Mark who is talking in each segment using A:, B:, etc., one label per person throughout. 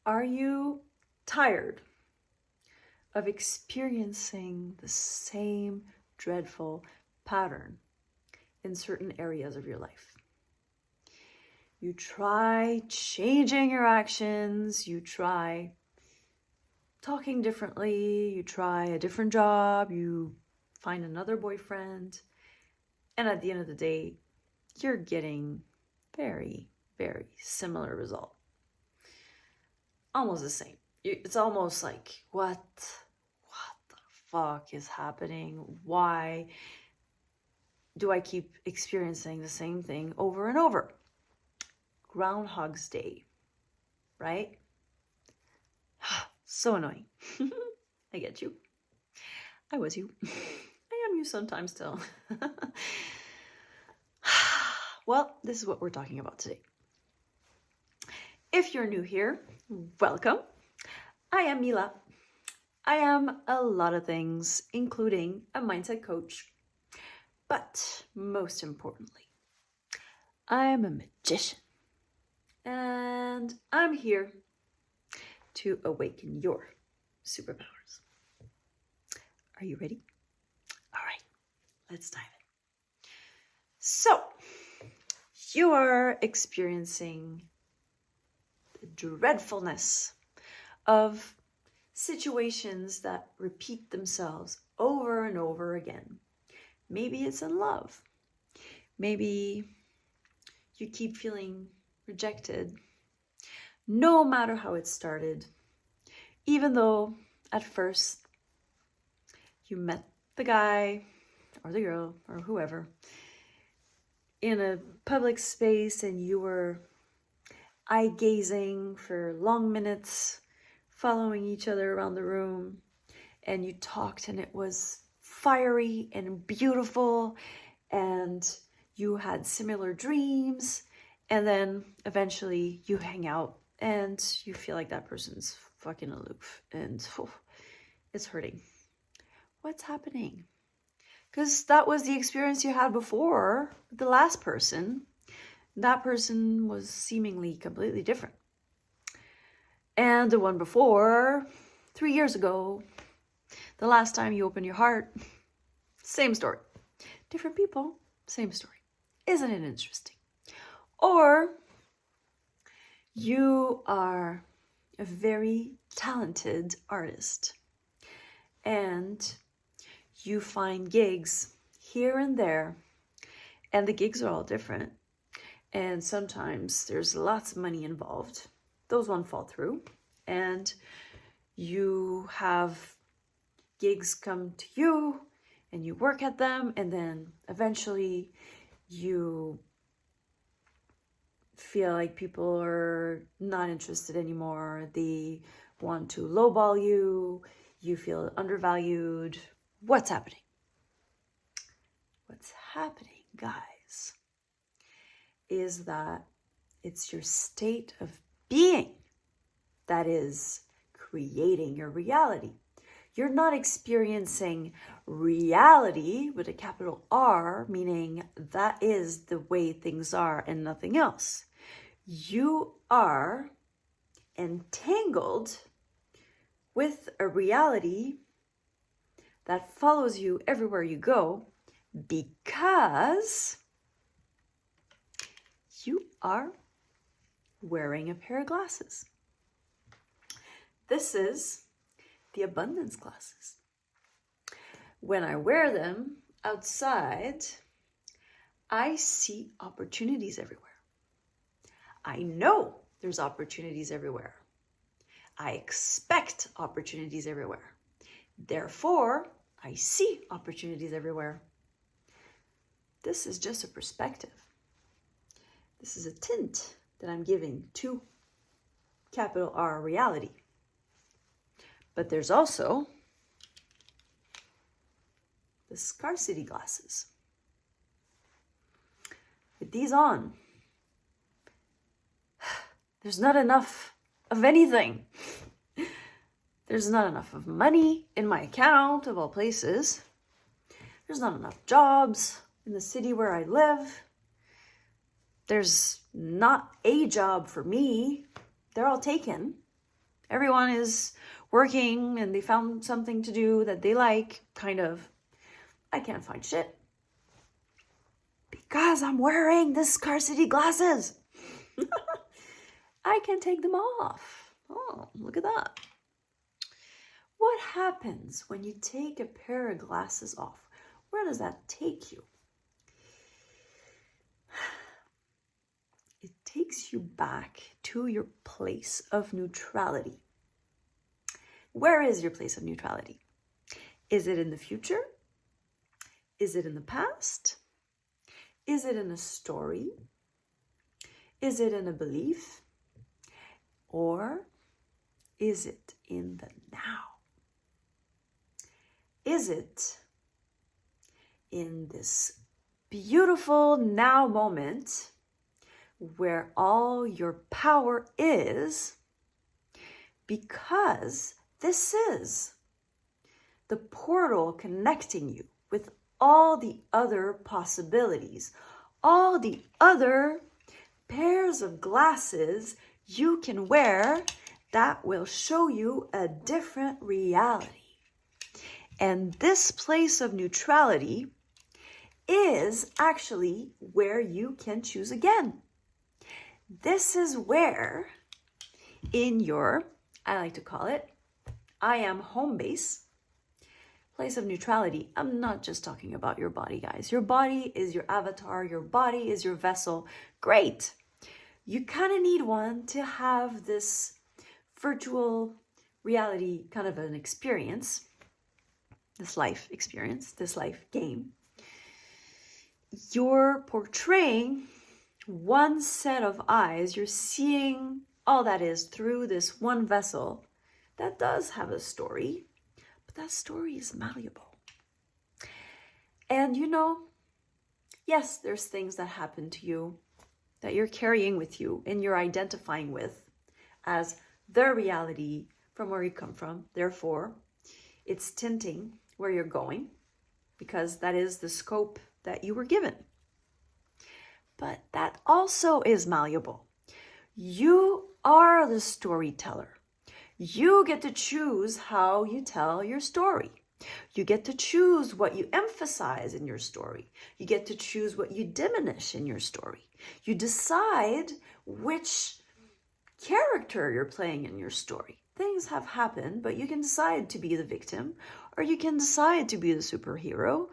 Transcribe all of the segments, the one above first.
A: Are you tired of experiencing the same dreadful pattern in certain areas of your life? You try changing your actions, you try talking differently, you try a different job, you find another boyfriend, and at the end of the day, you're getting very, very similar result. Almost the same. It's almost like, what the fuck is happening? Why do I keep experiencing the same thing over and over? Groundhog's Day, right? So annoying. I get you. I was you. I am you sometimes still. Well, this is what we're talking about today. If you're new here, welcome. I am Mila. I am a lot of things, including a mindset coach. But most importantly, I'm a magician. And I'm here to awaken your superpowers. Are you ready? All right, let's dive in. So, you are experiencing the dreadfulness of situations that repeat themselves over and over again. Maybe it's in love. Maybe you keep feeling rejected, no matter how it started, even though at first you met the guy or the girl or whoever in a public space and you were eye gazing for long minutes, following each other around the room, and you talked and it was fiery and beautiful and you had similar dreams, and then eventually you hang out and you feel like that person's fucking aloof and it's hurting. What's happening? Because that was the experience you had before with the last person. That person was seemingly completely different. And the one before, 3 years ago, the last time you opened your heart, same story. Different people, same story. Isn't it interesting? Or you are a very talented artist and you find gigs here and there, and the gigs are all different. And sometimes there's lots of money involved. Those won't fall through. And you have gigs come to you and you work at them, and then eventually you feel like people are not interested anymore. They want to lowball you. You feel undervalued. What's happening? What's happening, guys, is that it's your state of being that is creating your reality. You're not experiencing reality with a capital R, meaning that is the way things are and nothing else. You are entangled with a reality that follows you everywhere you go because you are wearing a pair of glasses. This is the abundance glasses. When I wear them outside, I see opportunities everywhere. I know there's opportunities everywhere. I expect opportunities everywhere. Therefore, I see opportunities everywhere. This is just a perspective. This is a tint that I'm giving to capital R reality. But there's also the scarcity glasses. With these on, there's not enough of anything. There's not enough of money in my account, of all places. There's not enough jobs in the city where I live. There's not a job for me. They're all taken. Everyone is working and they found something to do that they like, kind of. I can't find shit because I'm wearing the scarcity glasses. I can take them off. Oh, look at that. What happens when you take a pair of glasses off? Where does that take you? It takes you back to your place of neutrality. Where is your place of neutrality? Is it in the future? Is it in the past? Is it in a story? Is it in a belief? Or is it in the now? Is it in this beautiful now moment where all your power is, because this is the portal connecting you with all the other possibilities, all the other pairs of glasses you can wear that will show you a different reality. And this place of neutrality is actually where you can choose again. This is where in your, I like to call it, I am home base, place of neutrality. I'm not just talking about your body, guys. Your body is your avatar. Your body is your vessel. Great. You kind of need one to have this virtual reality kind of an experience, this life experience, this life game. You're portraying one set of eyes. You're seeing all that is through this one vessel that does have a story, but that story is malleable. And you know, yes, there's things that happen to you that you're carrying with you and you're identifying with as the reality from where you come from. Therefore, it's tinting where you're going because that is the scope that you were given. But that also is malleable. You are the storyteller. You get to choose how you tell your story. You get to choose what you emphasize in your story. You get to choose what you diminish in your story. You decide which character you're playing in your story. Things have happened, but you can decide to be the victim or you can decide to be the superhero.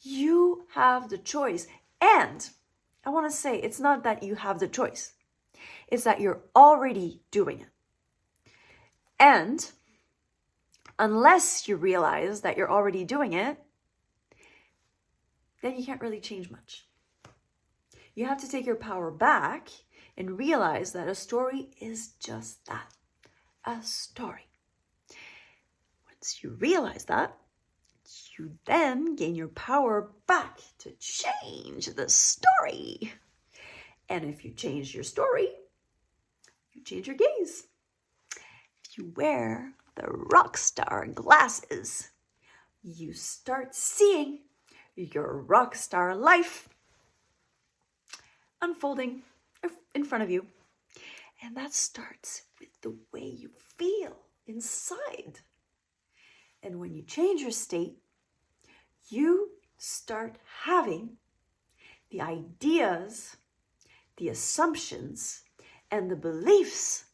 A: You have the choice. And I want to say, it's not that you have the choice. It's that you're already doing it. And unless you realize that you're already doing it, then you can't really change much. You have to take your power back and realize that a story is just that, a story. Once you realize that, you then gain your power back to change the story. And if you change your story, you change your gaze. If you wear the rock star glasses, you start seeing your rock star life unfolding in front of you. And that starts with the way you feel inside. And when you change your state, you start having the ideas, the assumptions, and the beliefs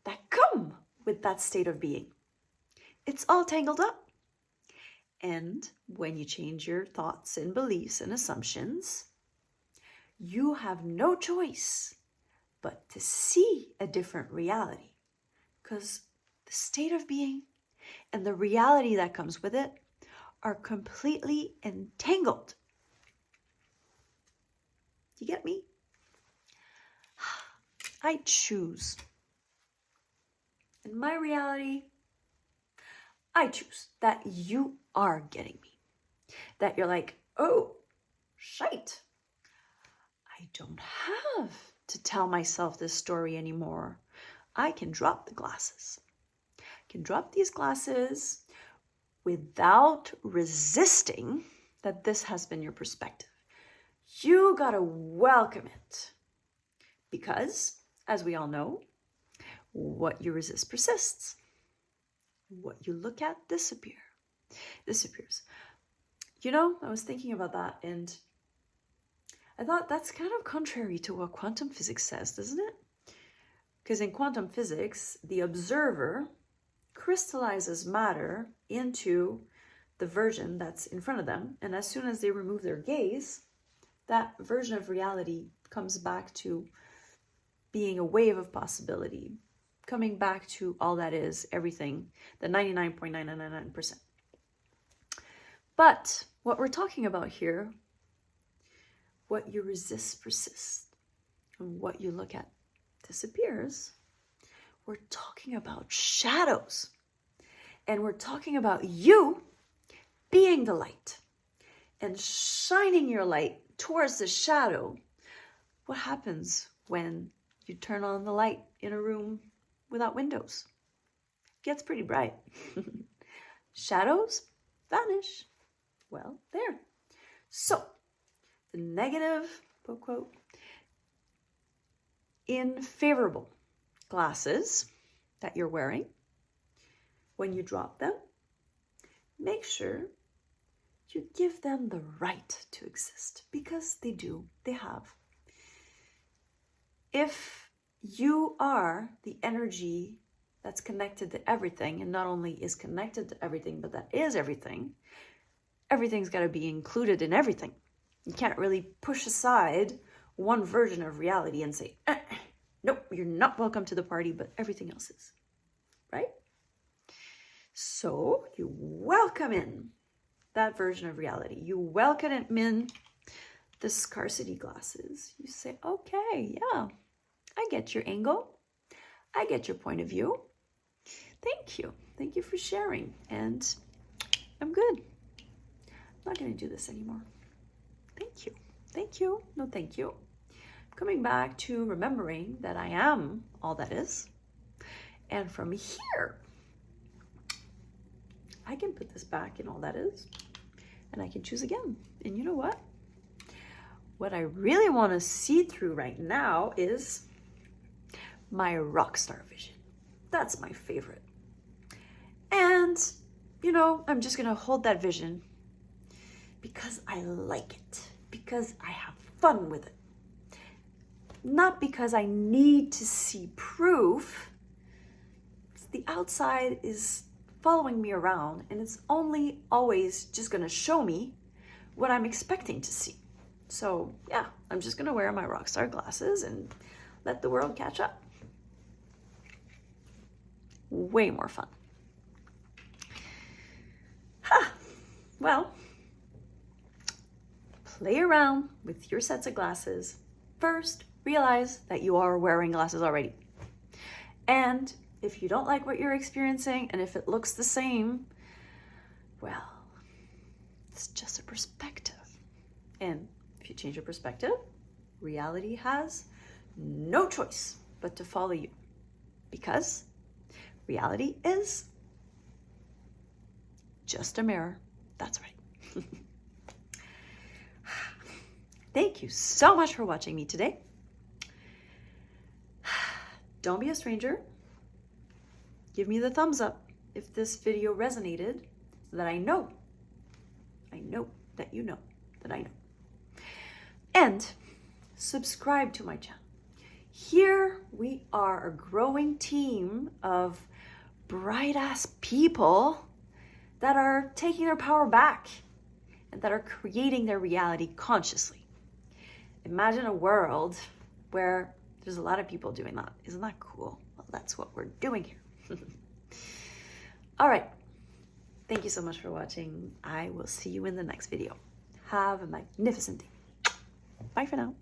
A: that come with that state of being. It's all tangled up. And when you change your thoughts and beliefs and assumptions, you have no choice but to see a different reality, because the state of being and the reality that comes with it are completely entangled. You get me? I choose. In my reality, I choose that you are getting me. That you're like, oh, shite. I don't have to tell myself this story anymore. I can drop the glasses. I can drop these glasses without resisting that this has been your perspective. You gotta welcome it. Because, as we all know, what you resist persists. What you look at disappears. I was thinking about that, and I thought that's kind of contrary to what quantum physics says, doesn't it? Because in quantum physics, the observer crystallizes matter into the version that's in front of them, and as soon as they remove their gaze, that version of reality comes back to being a wave of possibility, coming back to all that is, everything, the 99.9999%. But what we're talking about here, what you resist persists, and what you look at disappears. We're talking about shadows. And we're talking about you being the light and shining your light towards the shadow. What happens when you turn on the light in a room without windows? It gets pretty bright. Shadows vanish. Well, there. So, the negative, quote, quote, unfavorable glasses that you're wearing, when you drop them, make sure you give them the right to exist, because they do, they have. If you are the energy that's connected to everything, and not only is connected to everything, but that is everything, everything's got to be included in everything. You can't really push aside one version of reality and say, nope, you're not welcome to the party, but everything else is, right? So you welcome in that version of reality. You welcome in the scarcity glasses. You say, okay, yeah, I get your angle. I get your point of view. Thank you. Thank you for sharing. And I'm good. I'm not going to do this anymore. Thank you. Thank you. No, thank you. Coming back to remembering that I am all that is. And from here, I can put this back in all that is, and I can choose again. And you know what? What I really want to see through right now is my rock star vision. That's my favorite. And, I'm just going to hold that vision because I like it, because I have fun with it. Not because I need to see proof. The outside is following me around, and it's only always just going to show me what I'm expecting to see. So yeah, I'm just going to wear my rockstar glasses and let the world catch up. Way more fun. Well, play around with your sets of glasses. First, realize that you are wearing glasses already. And if you don't like what you're experiencing, and if it looks the same, well, it's just a perspective. And if you change your perspective, reality has no choice but to follow you, because reality is just a mirror. That's right. Thank you so much for watching me today. Don't be a stranger. Give me the thumbs up if this video resonated, so that I know that you know that I know. And subscribe to my channel. Here we are, a growing team of bright-ass people that are taking their power back and that are creating their reality consciously. Imagine a world where there's a lot of people doing that. Isn't that cool? Well, that's what we're doing here. All right. Thank you so much for watching. I will see you in the next video. Have a magnificent day. Bye for now.